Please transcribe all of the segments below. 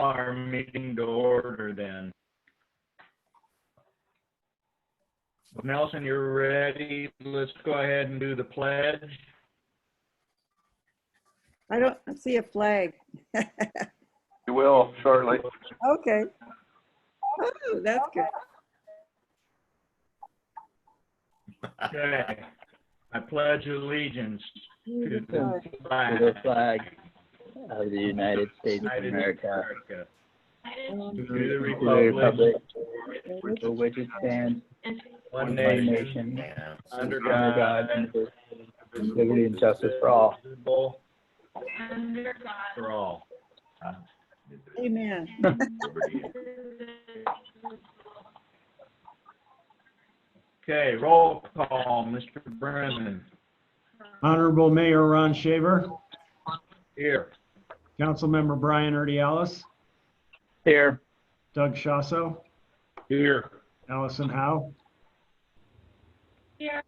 our meeting to order then. Nelson, you're ready. Let's go ahead and do the pledge. I don't see a flag. We will shortly. Okay. Oh, that's good. Okay. I pledge allegiance to the To flag the flag of the United States of United America, America, Um, to the to the republic, republic for which it stands, one one nation, nation, under under God, God, indivisible, with liberty and justice for all. For all. Amen. Okay, roll call, Mr. Brennan. Honorable Mayor Ron Shaver, Here. Councilmember Brian Urdialis, Here. Doug Shasso, Here. Allison Howe, Here.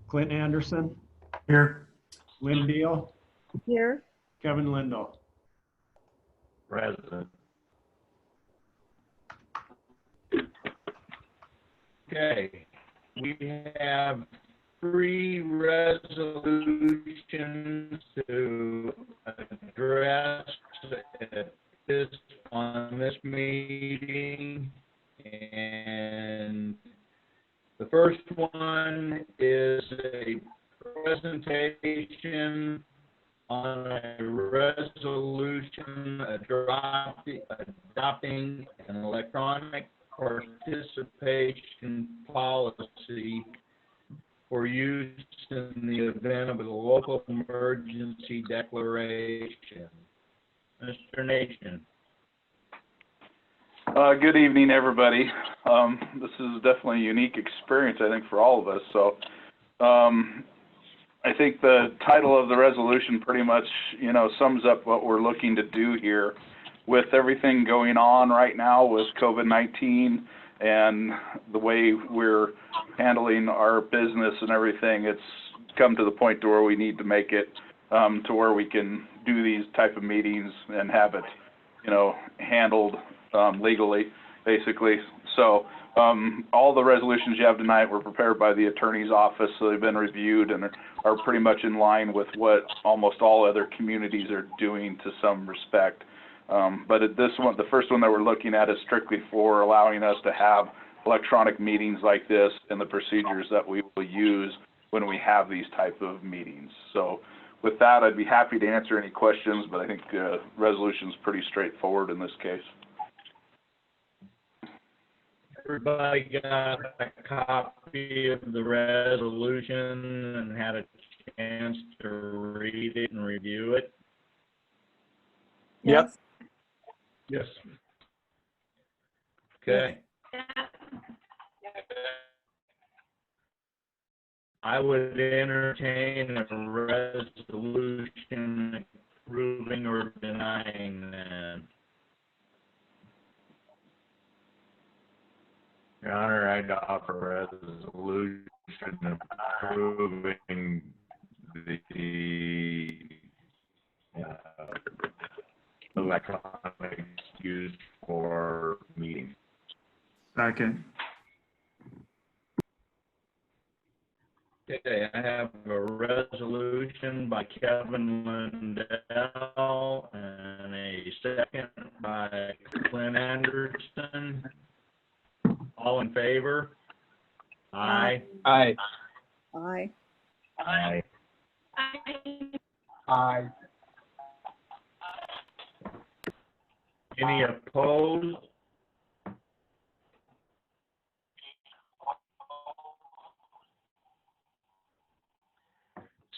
Clint Anderson, Here. Lynn Deal, Here. Kevin Lindell. Present. Okay, we have 3 resolutions to address on this meeting. And the first one is a presentation on a resolution adopting an electronic participation policy for use in the event of a local emergency declaration. Mr. Nation. Good evening, everybody. This is definitely a unique experience, I think, for all of us. So I think the title of the resolution pretty much, sums up what we're looking to do here. With everything going on right now with COVID-19 and the way we're handling our business and everything, it's come to the point to where we need to make it to where we can do these type of meetings and have it, handled legally, basically. So all the resolutions you have tonight were prepared by the attorney's office, so they've been reviewed and are pretty much in line with what almost all other communities are doing to some respect. But this one, the first one that we're looking at is strictly for allowing us to have electronic meetings like this and the procedures that we will use when we have these type of meetings. So with that, I'd be happy to answer any questions, but I think the resolution is pretty straightforward in this case. Everybody got a copy of the resolution and had a chance to read it and review it? Yep. Yes. Okay. I would entertain a resolution approving or denying that. Your Honor, I'd offer a resolution approving the electronic used for meetings. Second. Okay, I have a resolution by Kevin Lindell and a second by Clint Anderson. All in favor? Aye. Aye. Aye. Aye. Aye. Any opposed?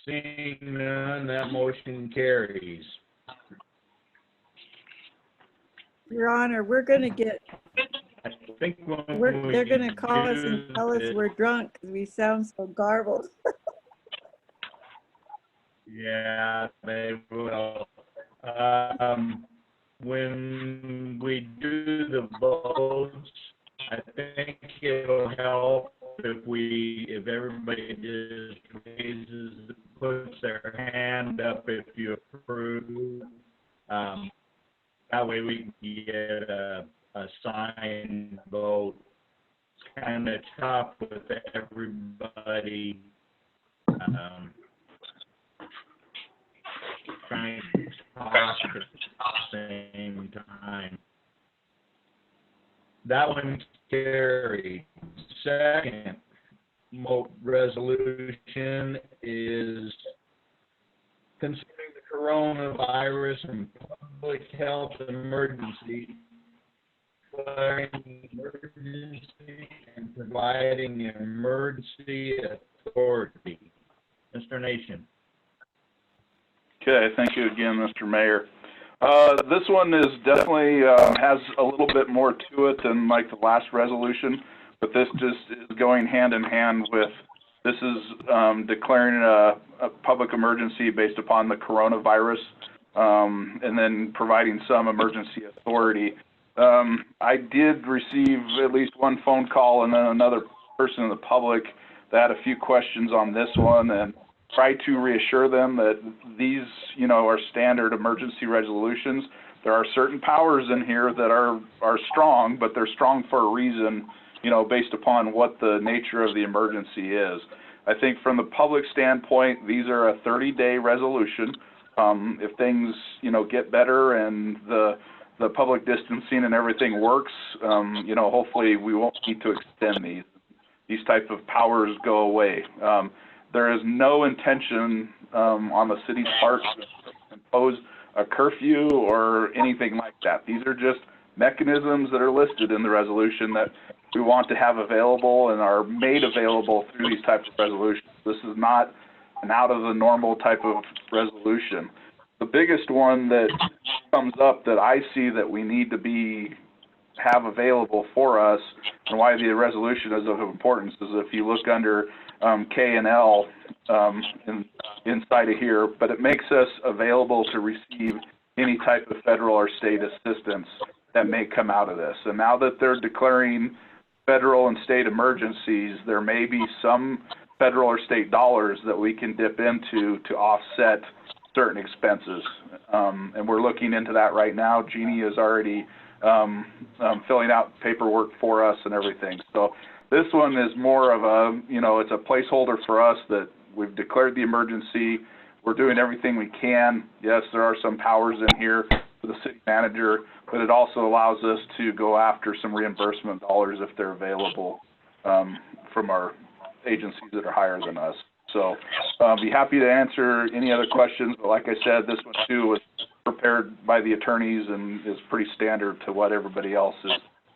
Seeing none, that motion carries. Your Honor, we're going to get, I think when they're going to we call us and do tell us this- we're drunk because we sound so garbled. Yeah, they will. When we do the votes, I think it'll help if everybody just puts their hand up if you approve. That way we can get a signed vote. It's kind of tough with everybody, trying to talk at the same time. That one's carried. Second resolution is considering the coronavirus and public health emergency, declaring emergency and providing emergency authority. Mr. Nation. Okay, thank you again, Mr. Mayor. This one is definitely has a little bit more to it than like the last resolution, but this just is going hand in hand with, this is declaring a public emergency based upon the coronavirus, and then providing some emergency authority. I did receive at least one phone call and then another person in the public that had a few questions on this one, and try to reassure them that these, you know, are standard emergency resolutions. There are certain powers in here that are strong, but they're strong for a reason, you know, based upon what the nature of the emergency is. I think from the public standpoint, these are a 30-day resolution. If things, you know, get better and the public distancing and everything works, you know, hopefully we won't need to extend these. These type of powers go away. There is no intention on the city's part to impose a curfew or anything like that. These are just mechanisms that are listed in the resolution that we want to have available and are made available through these types of resolutions. This is not an out of the normal type of resolution. The biggest one that comes up that I see that we need to have available for us, and why the resolution is of importance, is if you look under K and L inside of here, but it makes us available to receive any type of federal or state assistance that may come out of this. And now that they're declaring federal and state emergencies, there may be some federal or state dollars that we can dip into to offset certain expenses. And we're looking into that right now. Jeannie is already filling out paperwork for us and everything. So this one is more of a, you know, it's a placeholder for us that we've declared the emergency. We're doing everything we can. Yes, there are some powers in here for the city manager, but it also allows us to go after some reimbursement dollars if they're available from our agencies that are higher than us. So I'll be happy to answer any other questions, but like I said, this one too was prepared by the attorneys and is pretty standard to what everybody else is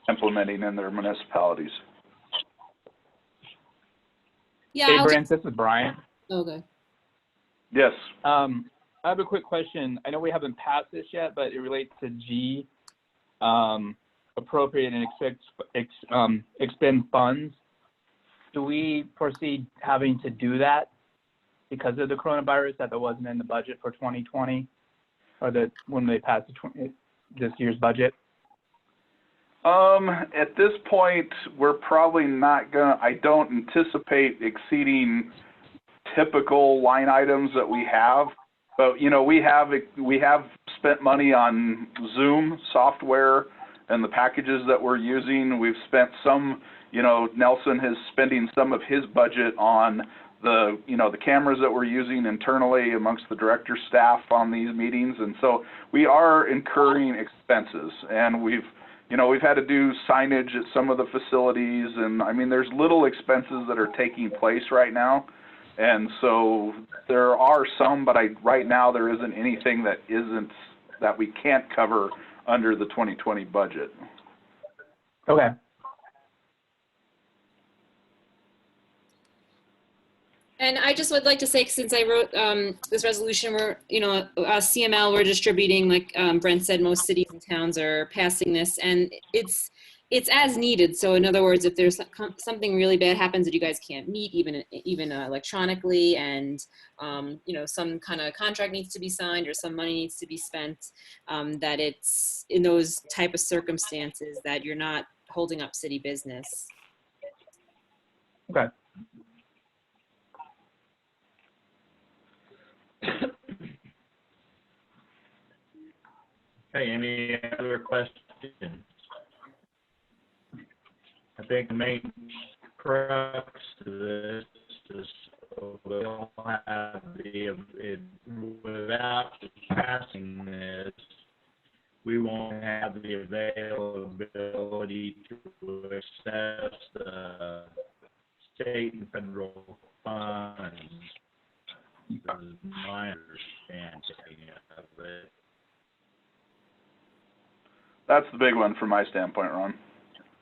implementing in their municipalities. Yeah. Hey, Brent, this is Brian. Okay. Yes. I have a quick question. I know we haven't passed this yet, but it relates to G, appropriate and expend funds. Do we foresee having to do that because of the coronavirus, that there wasn't in the budget for 2020, or that when they passed this year's budget? At this point, we're probably not gonna, I don't anticipate exceeding typical line items that we have, but you know, we have spent money on Zoom software and the packages that we're using. We've spent some, you know, Nelson is spending some of his budget on the, you know, the cameras that we're using internally amongst the director staff on these meetings. And so we are incurring expenses, and we've had to do signage at some of the facilities. And I mean, there's little expenses that are taking place right now. And so there are some, but right now there isn't anything that we can't cover under the 2020 budget. Okay. And I just would like to say, since I wrote this resolution, we're, you know, CML, we're distributing, like Brent said, most cities and towns are passing this, and it's as needed. So in other words, if there's something really bad happens that you guys can't meet, even electronically, and you know, some kind of contract needs to be signed or some money needs to be spent, that it's in those type of circumstances that you're not holding up city business. Okay. Okay, any other questions? I think the main crux to this is we'll have without passing this, we won't have the availability to access the state and federal funds. Is my understanding of it. That's the big one from my standpoint, Ron.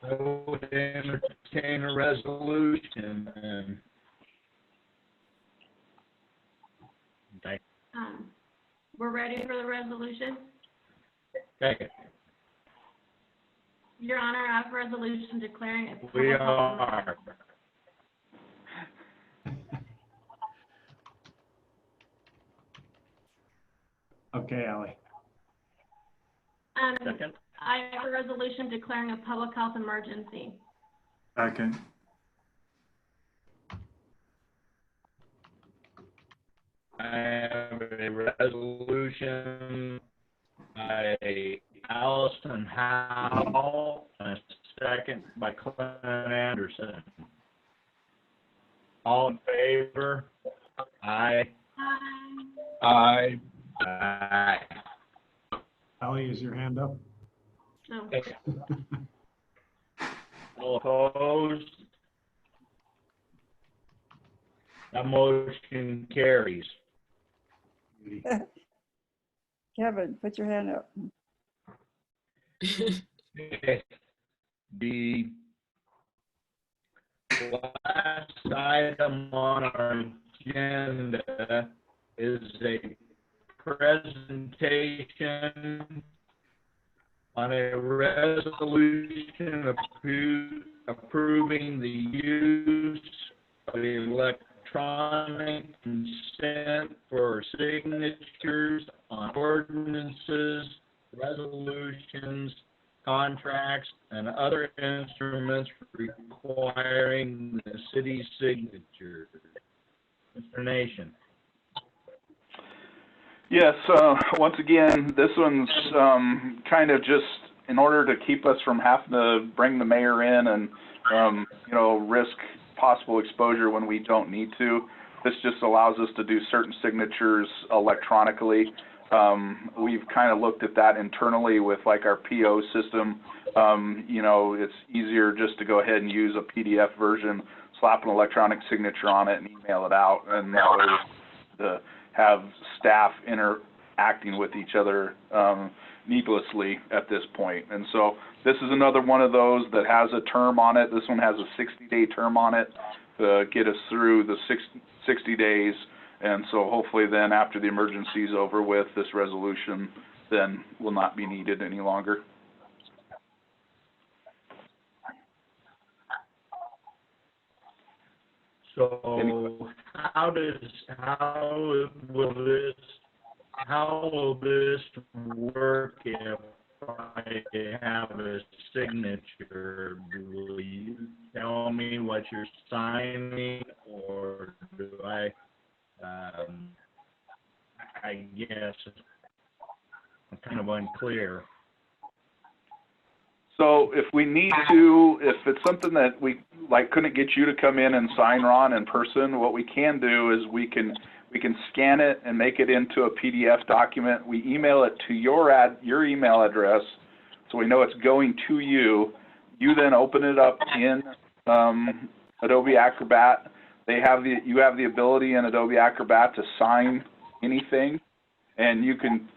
I would entertain a resolution and. Okay. We're ready for the resolution. Okay. Your Honor, I have a resolution declaring it. We are. Okay, Ally. Second. I have a resolution declaring a public health emergency. Second. I have a resolution by Allison Howe, and a second by Clint Anderson. All in favor? Aye. Aye. Aye. Ally, is your hand up? No. All opposed? That motion carries. Kevin, put your hand up. Okay. The last item on our agenda is a presentation on a resolution approving the use of electronic consent for signatures on ordinances, resolutions, contracts, and other instruments requiring the city's signature. Mr. Nation. Yes, once again, this one's kind of just in order to keep us from having to bring the mayor in and, you know, risk possible exposure when we don't need to. This just allows us to do certain signatures electronically. We've kind of looked at that internally with like our PO system. You know, it's easier just to go ahead and use a PDF version, slap an electronic signature on it and email it out, and that way to have staff interacting with each other needlessly at this point. And so this is another one of those that has a term on it. This one has a 60-day term on it to get us through the 60 days. And so hopefully then after the emergency is over with, this resolution then will not be needed any longer. So how will this work if I have a signature? Will you tell me what you're signing, or do I guess I'm kind of unclear. So if we need to, if it's something that we couldn't get you to come in and sign, Ron, in person, what we can do is we can scan it and make it into a PDF document. We email it to your email address, so we know it's going to you. You then open it up in Adobe Acrobat. You have the ability in Adobe Acrobat to sign anything, and you can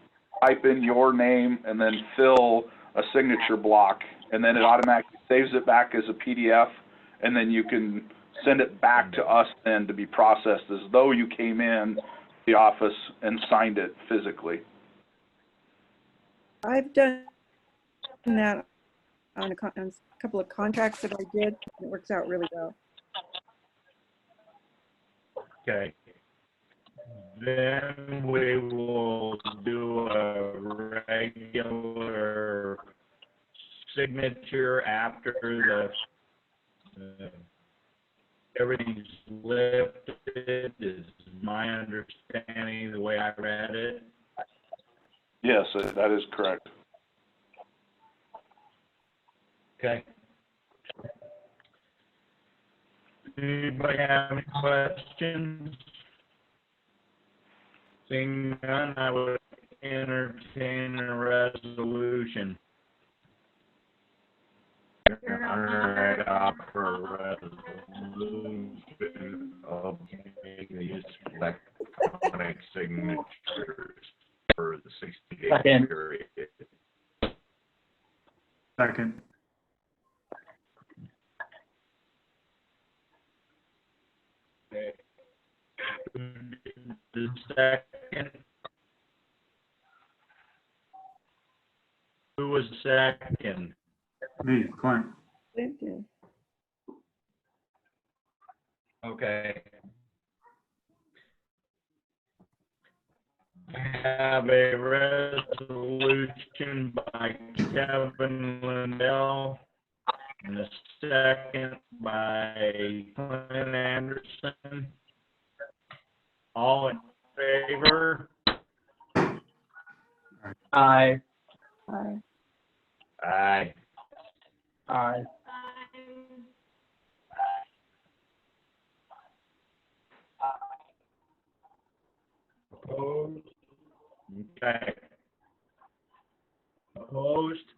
type in your name and then fill a signature block, and then it automatically saves it back as a PDF, and then you can send it back to us then to be processed as though you came in the office and signed it physically. I've done that on a couple of contracts that I did. It works out really well. Okay. Then we will do a regular signature after the everything's lifted, is my understanding the way I read it. Yes, that is correct. Okay. Anybody have any questions? Seeing none, I would entertain a resolution. Your Honor, I offer a resolution of the electronic signatures for the 60-day Second. period. Second. Okay. The second. Who was second? Me, Clint. Thank you. Okay. I have a resolution by Kevin Lindell and a second by Clint Anderson. All in favor? Aye. Aye. Aye. Aye. Opposed? Okay. Opposed?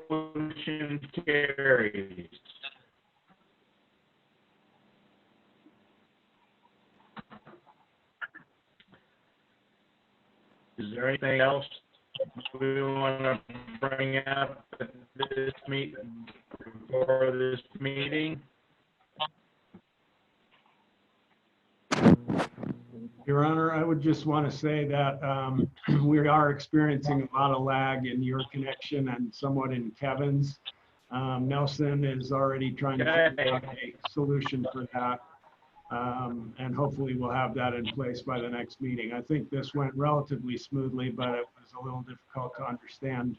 Motion carries. Is there anything else we want to bring up at this meeting, before this meeting? Your Honor, I would just want to say that we are experiencing a lot of lag in your connection and somewhat in Kevin's. Nelson is already trying to figure out a solution for that. And hopefully we'll have that in place by the next meeting. I think this went relatively smoothly, but it was a little difficult to understand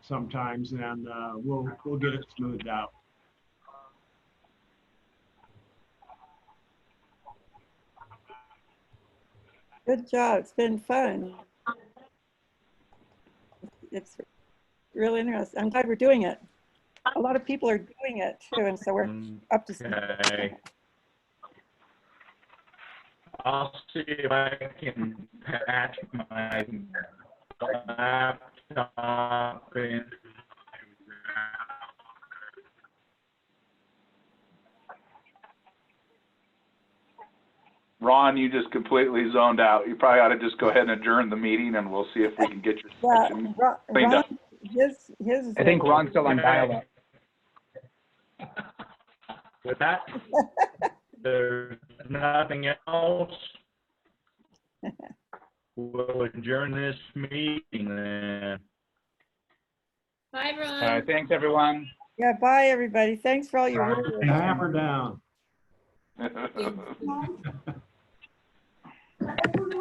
sometimes, and we'll get it smoothed out. Good job. It's been fun. It's really interesting. I'm glad we're doing it. A lot of people are doing it too, and so we're up to speed. Okay. I'll see if I can patch my laptop in. Ron, you just completely zoned out. You probably ought to just go ahead and adjourn the meeting, and we'll see if we can get your Yeah, connection Ron, cleaned up. his. I think Ron's still on dial-up. With that, there's nothing else. We'll adjourn this meeting then. Bye, everyone. All right, thanks, everyone. Yeah, bye, everybody. Thanks for all your work. Hammer down. Thank you.